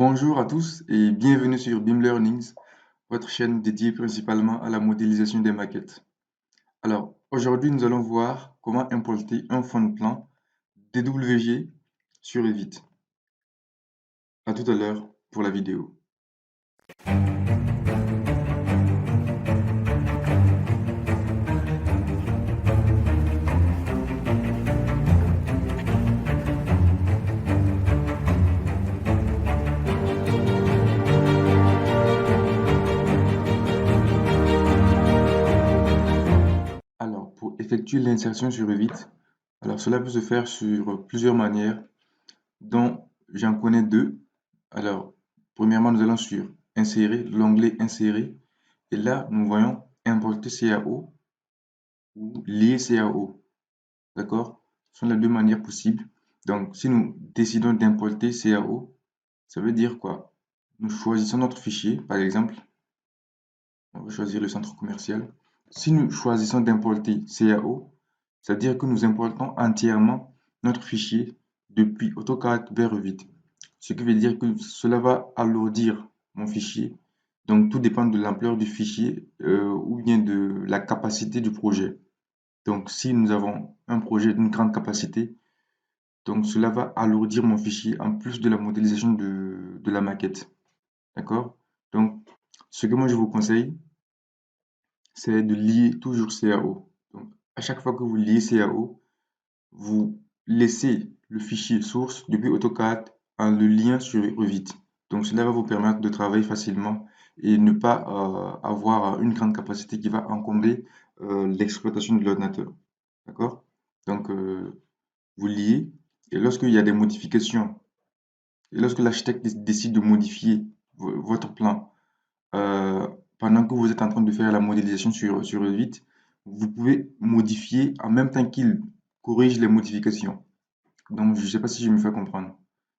Bonjour à tous et bienvenue sur BIM Learnings, votre chaîne dédiée principalement à la modélisation des maquettes. Alors, aujourd'hui, nous allons voir comment importer un fond de plan DWG sur Revit. À tout à l'heure pour la vidéo. Alors, pour effectuer l'insertion sur Revit, alors cela peut se faire sur plusieurs manières, dont j'en connais deux. Alors, premièrement, nous allons sur Insérer, l'onglet Insérer, et là, nous voyons Importer CAO ou lier CAO. D'accord? Ce sont les deux manières possibles. Donc, si nous décidons d'importer CAO, ça veut dire quoi? Nous choisissons notre fichier, par exemple, on va choisir le centre commercial. Si nous choisissons d'importer CAO, ça veut dire que nous importons entièrement notre fichier depuis AutoCAD vers Revit. Ce qui veut dire que cela va alourdir mon fichier. Donc, tout dépend de l'ampleur du fichier ou bien de la capacité du projet. Donc, si nous avons un projet d'une grande capacité, donc cela va alourdir mon fichier en plus de la modélisation de la maquette. D'accord? Donc, ce que moi je vous conseille, c'est de lier toujours CAO. Donc, à chaque fois que vous liez CAO, vous laissez le fichier source depuis AutoCAD en le lien sur Revit. Donc, cela va vous permettre de travailler facilement et ne pas avoir une grande capacité qui va encombrer l'exploitation de l'ordinateur. D'accord? Donc, vous liez et lorsqu'il y a des modifications, et lorsque l'architecte décide de modifier votre plan euh, pendant que vous êtes en train de faire la modélisation sur Revit, vous pouvez modifier en même temps qu'il corrige les modifications. Donc, je ne sais pas si je me fais comprendre.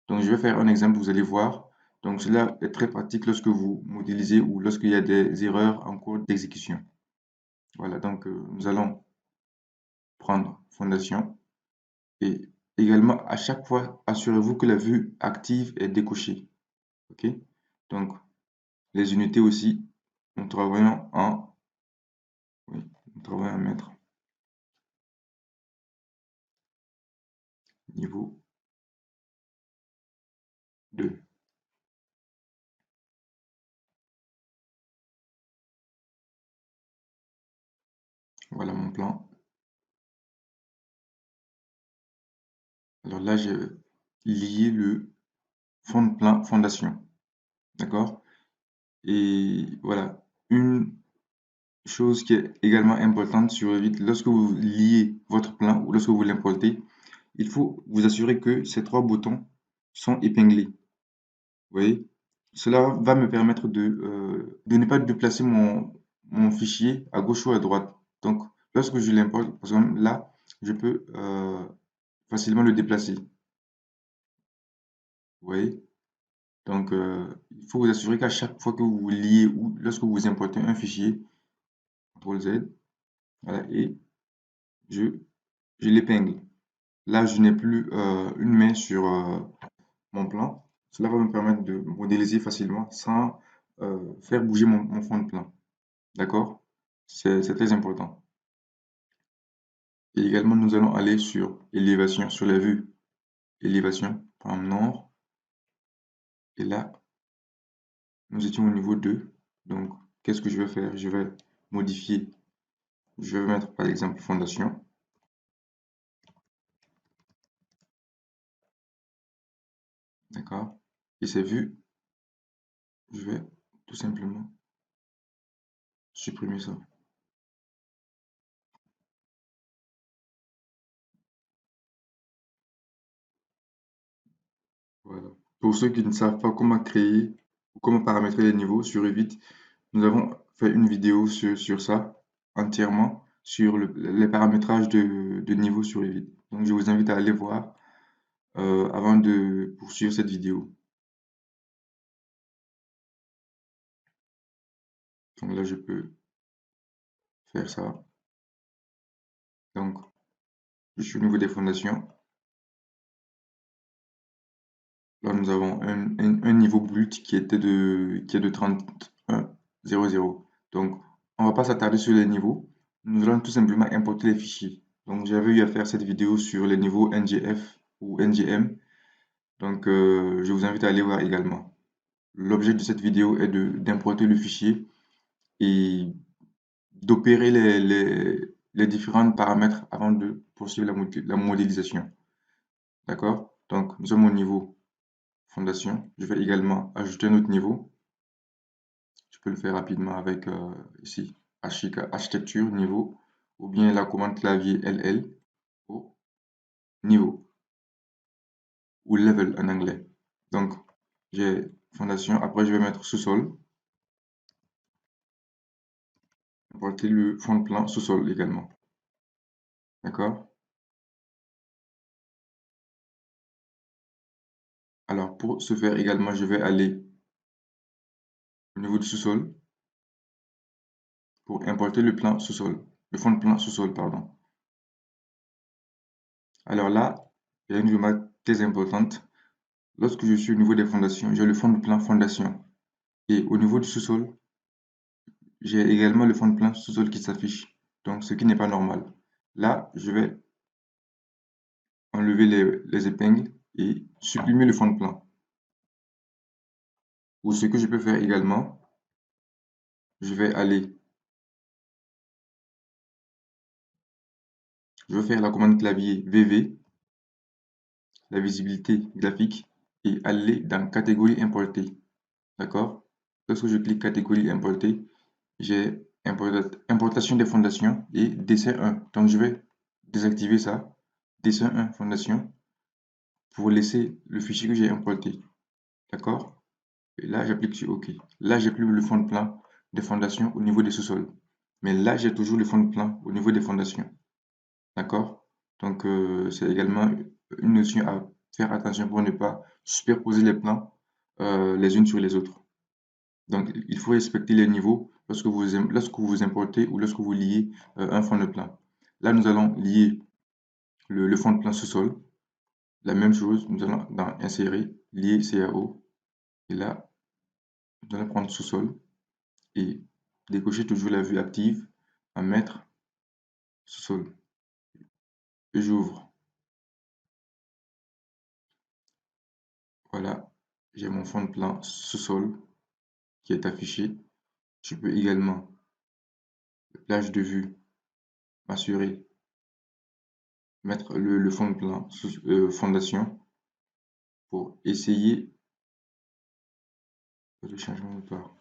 Donc, je vais faire un exemple, vous allez voir. Donc, cela est très pratique lorsque vous modélisez ou lorsqu'il y a des erreurs en cours d'exécution. Voilà, donc nous allons prendre fondation et également à chaque fois, assurez-vous que la vue active est décochée. OK? Donc, les unités aussi, nous travaillons en, oui, nous travaillons en mètres, niveau 2. Voilà mon plan. Alors là, j'ai lié le fond de plan fondation. D'accord? Et voilà, une chose qui est également importante sur Revit, lorsque vous liez votre plan ou lorsque vous l'importez, il faut vous assurer que ces trois boutons sont épinglés. Vous voyez? Cela va me permettre de ne pas déplacer mon fichier à gauche ou à droite. Donc, lorsque je l'importe, par exemple, là, je peux facilement le déplacer. Vous voyez? Donc, il faut vous assurer qu'à chaque fois que vous liez ou lorsque vous importez un fichier, CTRL Z, voilà, et je, je l'épingle. Là, je n'ai plus une main sur mon plan. Cela va me permettre de modéliser facilement sans faire bouger mon fond de plan. D'accord? C'est très important. Et également, nous allons aller sur élévation, sur la vue élévation, par exemple nord. Et là, nous étions au niveau 2. Donc, qu'est-ce que je vais faire? Je vais modifier. Je vais mettre par exemple fondation. D'accord? Et c'est vu. Je vais tout simplement supprimer ça. Voilà. Pour ceux qui ne savent pas comment créer ou comment paramétrer les niveaux sur Revit, nous avons fait une vidéo sur ça entièrement, sur les paramétrages de niveau sur Revit. Donc, je vous invite à aller voir avant de poursuivre cette vidéo. Donc là, je peux faire ça. Donc, je suis au niveau des fondations. Là, nous avons un niveau bleu adulte qui est de 3100. Donc, on va pas s'attarder sur les niveaux. Nous allons tout simplement importer les fichiers. Donc, j'avais eu à faire cette vidéo sur les niveaux NGF ou NGM. Donc, je vous invite à aller voir également. L'objet de cette vidéo est d'importer le fichier et d'opérer les différents paramètres avant de poursuivre la modélisation. D'accord? Donc, nous sommes au niveau fondation. Je vais également ajouter un autre niveau. Je peux le faire rapidement avec ici, architecture, niveau, ou bien la commande clavier LL au niveau, ou level en anglais. Donc, j'ai fondation. Après, je vais mettre sous-sol. Importer le fond de plan sous-sol également. D'accord? Alors, pour ce faire également, je vais aller au niveau du sous-sol pour importer le plan sous-sol, le fond de plan sous-sol, pardon. Alors là, il y a une remarque très importante. Lorsque je suis au niveau des fondations, j'ai le fond de plan fondation. Et au niveau du sous-sol, j'ai également le fond de plan sous-sol qui s'affiche. Donc, ce qui n'est pas normal. Là, je vais enlever les épingles et supprimer le fond de plan. Ou ce que je peux faire également, je vais faire la commande clavier VV, la visibilité graphique, et aller dans catégorie importée. D'accord? Lorsque je clique catégorie importée, j'ai importation des fondations et dessin 1. Donc je vais désactiver ça, dessin 1 fondation, pour laisser le fichier que j'ai importé. D'accord? Et là, j'applique sur OK. Là, j'ai plus le fond de plan des fondations au niveau des sous-sols. Mais là, j'ai toujours le fond de plan au niveau des fondations. D'accord? Donc, c'est également une notion à faire attention pour ne pas superposer les plans les unes sur les autres. Donc, il faut respecter les niveaux lorsque vous importez ou lorsque vous liez un fond de plan. Là, nous allons lier le fond de plan sous-sol. La même chose, nous allons dans Insérer, lier CAO. Et là, nous allons prendre sous-sol et décocher toujours la vue active à mettre sous-sol. Et j'ouvre. Voilà, j'ai mon fond de plan sous-sol qui est affiché. Je peux également, plage de vue, m'assurer, mettre le fond de plan fondation pour essayer le changement de part.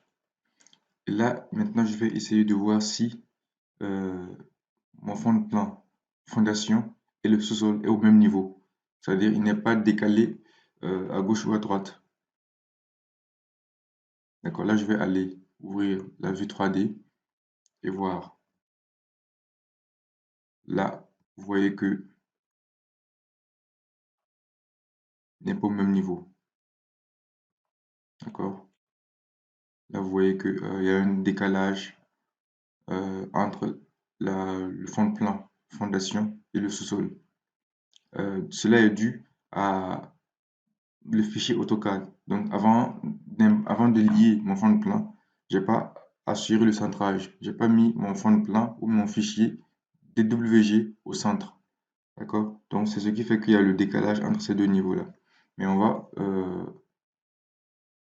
Et là, maintenant, je vais essayer de voir si euh, mon fond de plan fondation et le sous-sol est au même niveau. C'est-à-dire, il n'est pas décalé à gauche ou à droite. D'accord, là, je vais aller ouvrir la vue 3D et voir. Là, vous voyez que n'est pas au même niveau. D'accord? Là, vous voyez qu'il y a un décalage entre le fond de plan fondation et le sous-sol. Cela est dû à le fichier AutoCAD. Donc, avant de lier mon fond de plan, j'ai pas assuré le centrage. J'ai pas mis mon fond de plan ou mon fichier DWG au centre. D'accord? Donc, c'est ce qui fait qu'il y a le décalage entre ces deux niveaux-là. Mais on va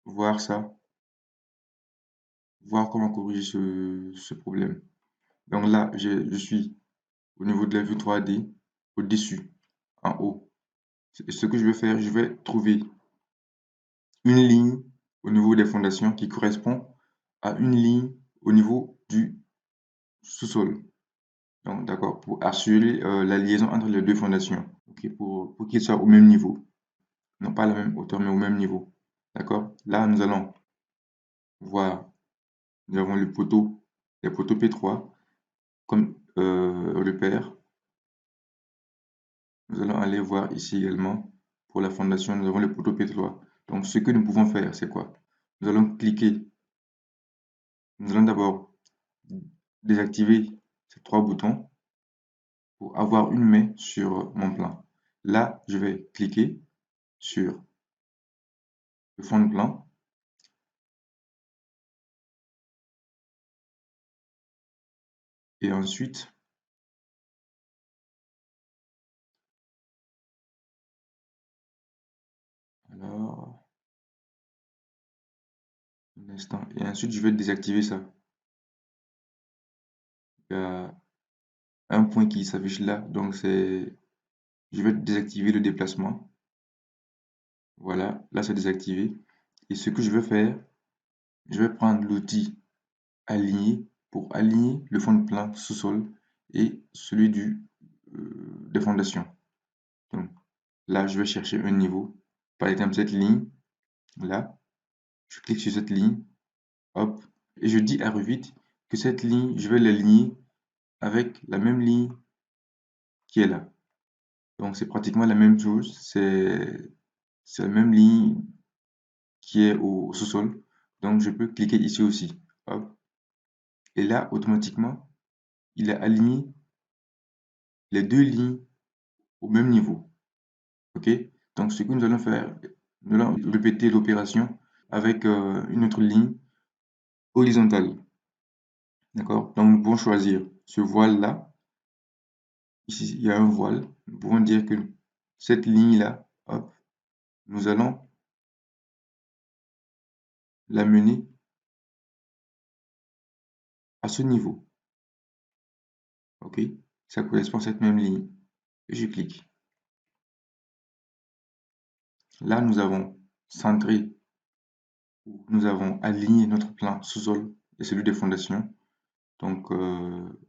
voir ça, voir comment corriger ce problème. Donc là, je suis au niveau de la vue 3D, au-dessus, en haut. Ce que je vais faire, je vais trouver une ligne au niveau des fondations qui correspond à une ligne au niveau du sous-sol. Donc, d'accord, pour assurer la liaison entre les deux fondations, ok, pour qu'ils soient au même niveau. Non pas à la même hauteur, mais au même niveau. D'accord? Là, nous allons voir, nous avons les poteaux P3 comme repère. Nous allons aller voir ici également, pour la fondation, nous avons le poteau P3. Donc, ce que nous pouvons faire, c'est quoi? Nous allons cliquer, nous allons d'abord désactiver ces trois boutons pour avoir une main sur mon plan. Là, je vais cliquer sur le fond de plan Et ensuite, alors, un instant. Et ensuite, je vais désactiver ça. Il y a un point qui s'affiche là, donc je vais désactiver le déplacement. Voilà, là c'est désactivé. Et ce que je vais faire, je vais prendre l'outil aligner pour aligner le fond de plan sous-sol et celui des fondations. Donc là, je vais chercher un niveau. Par exemple, cette ligne, là, je clique sur cette ligne, hop, et je dis à Revit que cette ligne, je vais l'aligner avec la même ligne qui est là. Donc c'est pratiquement la même chose, c'est la même ligne qui est au sous-sol. Donc je peux cliquer ici aussi. Hop. Et là, automatiquement, il a aligné les deux lignes au même niveau. OK? Donc ce que nous allons faire, nous allons répéter l'opération avec une autre ligne horizontale. D'accord? Donc nous pouvons choisir ce voile-là. Ici, il y a un voile. Nous pouvons dire que cette ligne-là, hop, nous allons la mener à ce niveau. OK? Ça correspond à cette même ligne. Et je clique. Là, nous avons centré, nous avons aligné notre plan sous-sol et celui des fondations. Donc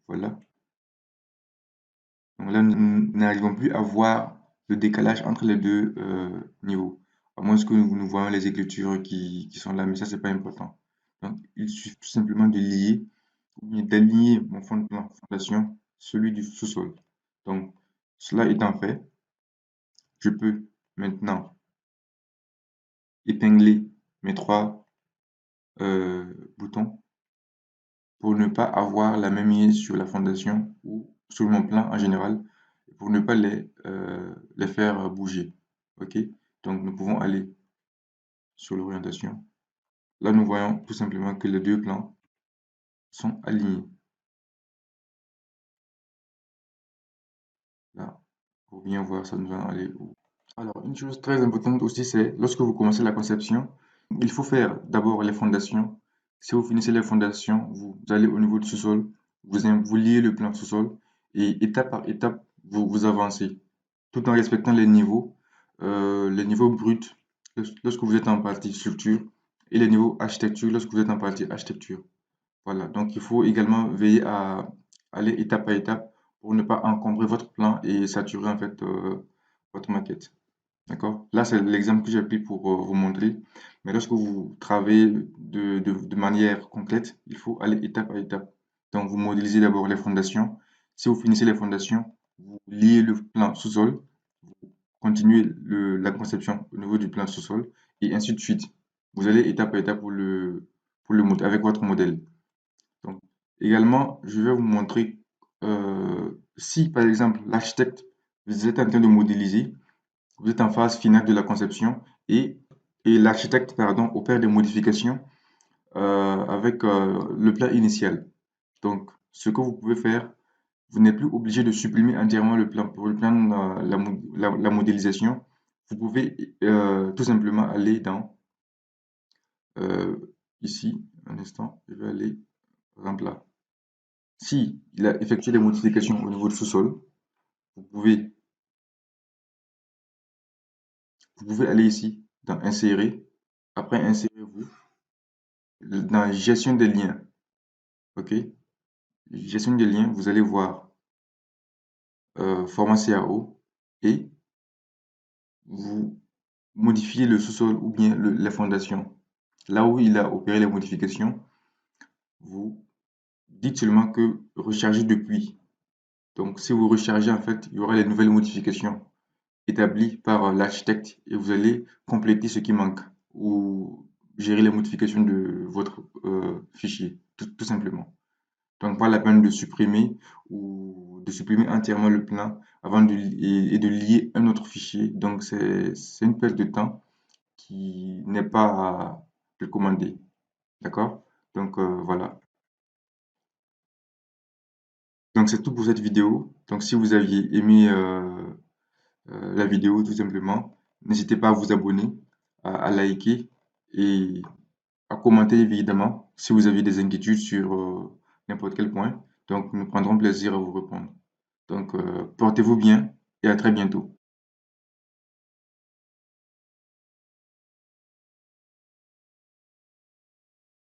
voilà. Donc là, nous n'arrivons plus à voir le décalage entre les deux niveaux. À moins que nous voyons les écritures qui sont là, mais ça, c'est pas important. Donc, il suffit tout simplement de lier ou bien d'aligner mon fond de plan fondation, celui du sous-sol. Donc, cela étant fait, je peux maintenant épingler mes trois boutons pour ne pas avoir la même mise sur la fondation ou sur mon plan en général, pour ne pas les faire bouger. OK? Donc, nous pouvons aller sur l'orientation. Là, nous voyons tout simplement que les deux plans sont alignés. Là, pour bien voir, ça nous va aller où? Alors, une chose très importante aussi, c'est lorsque vous commencez la conception, il faut faire d'abord les fondations. Si vous finissez les fondations, vous allez au niveau du sous-sol, vous liez le plan sous-sol et étape par étape, vous avancez, tout en respectant les niveaux bruts lorsque vous êtes en partie structure et les niveaux architecture lorsque vous êtes en partie architecture. Voilà, donc il faut également veiller à aller étape par étape pour ne pas encombrer votre plan et saturer en fait votre maquette. D'accord? Là, c'est l'exemple que j'ai pris pour vous montrer. Mais lorsque vous travaillez de manière concrète, il faut aller étape par étape. Donc, vous modélisez d'abord les fondations. Si vous finissez les fondations, vous liez le plan sous-sol, continuez la conception au niveau du plan sous-sol et ainsi de suite. Vous allez étape par étape avec votre modèle. Donc, également, je vais vous montrer si, par exemple, l'architecte, vous êtes en train de modéliser, vous êtes en phase finale de la conception et l'architecte, pardon, opère des modifications avec le plan initial. Donc, ce que vous pouvez faire, vous n'êtes plus obligé de supprimer entièrement le plan. Pour le plan, la modélisation, vous pouvez tout simplement aller dans, euh, ici, un instant, je vais aller, par exemple là. Si il a effectué des modifications au niveau du sous-sol, vous pouvez, vous pouvez aller ici dans Insérer. Après Insérez-vous dans Gestion des liens. OK? Gestion des liens, vous allez voir Format CAO et vous modifiez le sous-sol ou bien les fondations. Là où il a opéré les modifications, vous dites seulement que recharger depuis. Donc, si vous rechargez, en fait, il y aura les nouvelles modifications établi par l'architecte et vous allez compléter ce qui manque ou gérer les modifications de votre fichier, tout simplement. Donc, pas la peine de supprimer ou de supprimer entièrement le plan avant et de lier un autre fichier. Donc, c'est une perte de temps qui n'est pas recommandée. D'accord? Donc, voilà. Donc c'est tout pour cette vidéo. Donc si vous aviez aimé la vidéo tout simplement, n'hésitez pas à vous abonner, à liker et à commenter évidemment si vous avez des inquiétudes sur n'importe quel point. Donc nous prendrons plaisir à vous répondre. Donc portez-vous bien et à très bientôt.